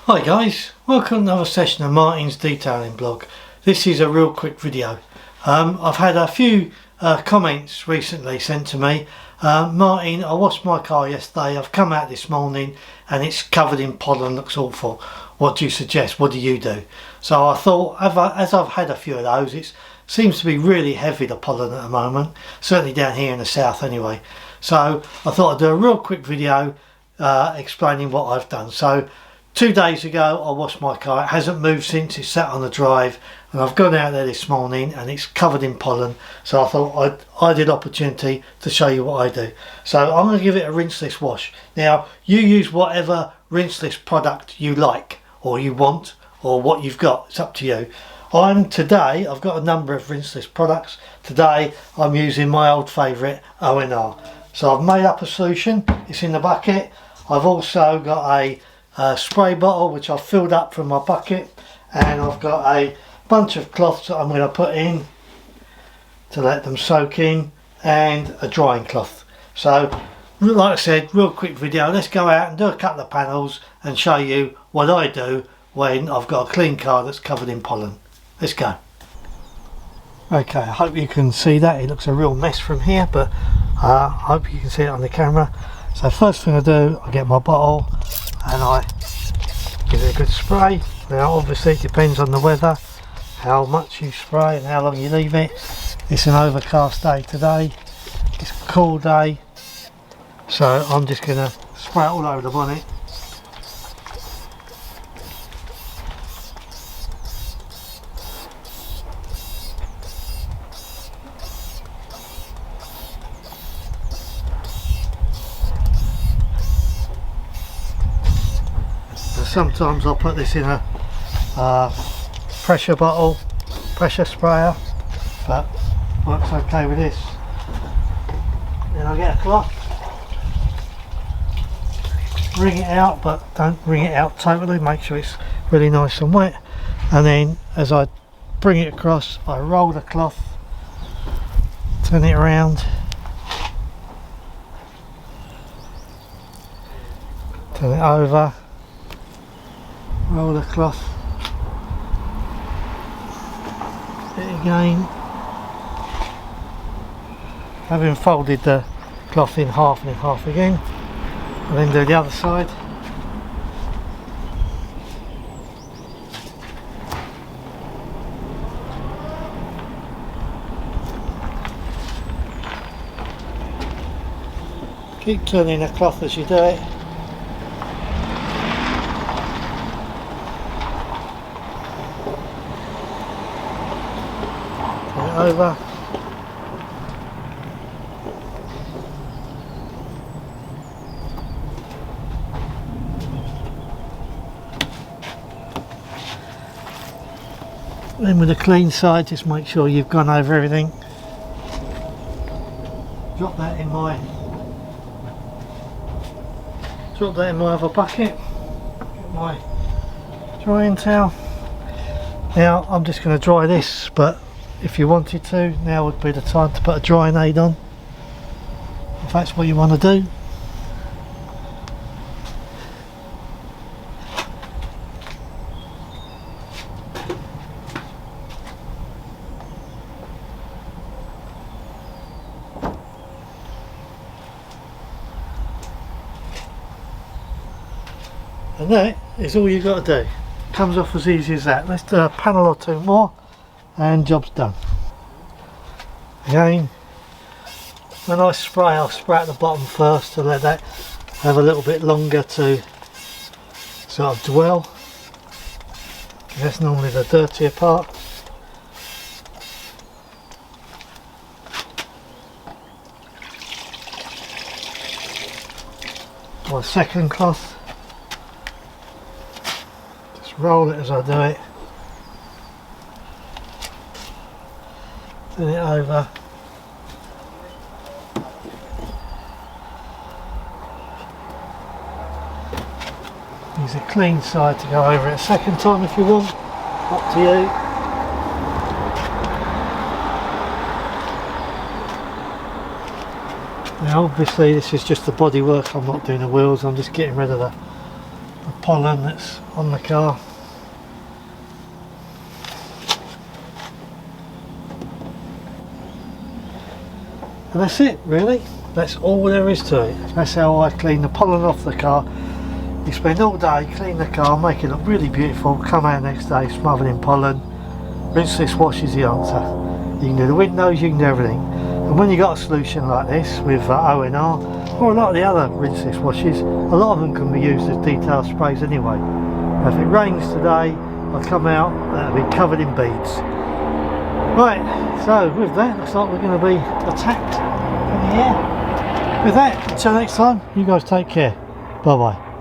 Hi guys, welcome to another session of Martin's detailing blog. This is a real quick video. I've had a few comments recently sent to me. Martin, I washed my car yesterday, I've come out this morning and it's covered in pollen, looks awful. What do you suggest? What do you do? So I thought, as I've had a few of those, it seems to be really heavy, the pollen at the moment, certainly down here in the south anyway. So I thought I'd do a real quick video explaining what I've done. So 2 days ago I washed my car. It hasn't moved since. It's sat on the drive, and I've gone out there this morning and it's covered in pollen. So I thought I'd an opportunity to show you what I do. So I'm going to give it a rinseless wash. Now you use whatever rinseless product you like or you want, or what you've got. It's up to you. Today I've got a number of rinseless products. Today I'm using my old favourite ONR. So I've made up a solution. It's in the bucket. I've also got a spray bottle which I've filled up from my bucket, and I've got a bunch of cloths that I'm going to put in to let them soak in, and a drying cloth. So like I said, real quick video. Let's go out and do a couple of panels and show you what I do when I've got a clean car that's covered in pollen. Let's go. Okay, I hope you can see that. It looks a real mess from here, but I hope you can see it on the camera. So first thing I do, I get my bottle and I give it a good spray. Now obviously it depends on the weather, how much you spray and how long you leave it. It's an overcast day today, it's a cool day, so I'm just going to spray it all over the bonnet. Sometimes I'll put this in a pressure bottle, pressure sprayer, but works okay with this. Then I get a cloth, wring it out, but don't wring it out totally, make sure it's really nice and wet. And then as I bring it across, I roll the cloth, turn it around, turn it over, roll the cloth, it again, having folded the cloth in half and in half again, and then do the other side. Keep turning the cloth as you do it. Over. Then with the clean side, just make sure you've gone over everything. Drop that in my other bucket. Get my drying towel. Now I'm just going to dry this, but if you wanted to, now would be the time to put a drying aid on, if that's what you want to do. And that is all you've got to do. Comes off as easy as that. Let's do a panel or two more and job's done. Again, when I spray, I'll spray at the bottom first to let that have a little bit longer to sort of dwell. That's normally the dirtier part. My second cloth, just roll it as I do it. Turn it over. Use a clean side to go over it a second time if you want. Up to you. Now obviously this is just the bodywork, I'm not doing the wheels, I'm just getting rid of the pollen that's on the car. And that's it really, that's all there is to it. That's how I clean the pollen off the car. You spend all day, clean the car, make it look really beautiful, come out next day smothered in pollen. Rinseless wash is the answer. You can do the windows, you can do everything. And when you got a solution like this with ONR or a lot of the other rinseless washes, a lot of them can be used as detail sprays anyway. Now, if it rains today, I'll come out and it'll be covered in beads. Right, so with that, looks like we're going to be attacked from the air. With that, until next time, you guys take care. Bye bye.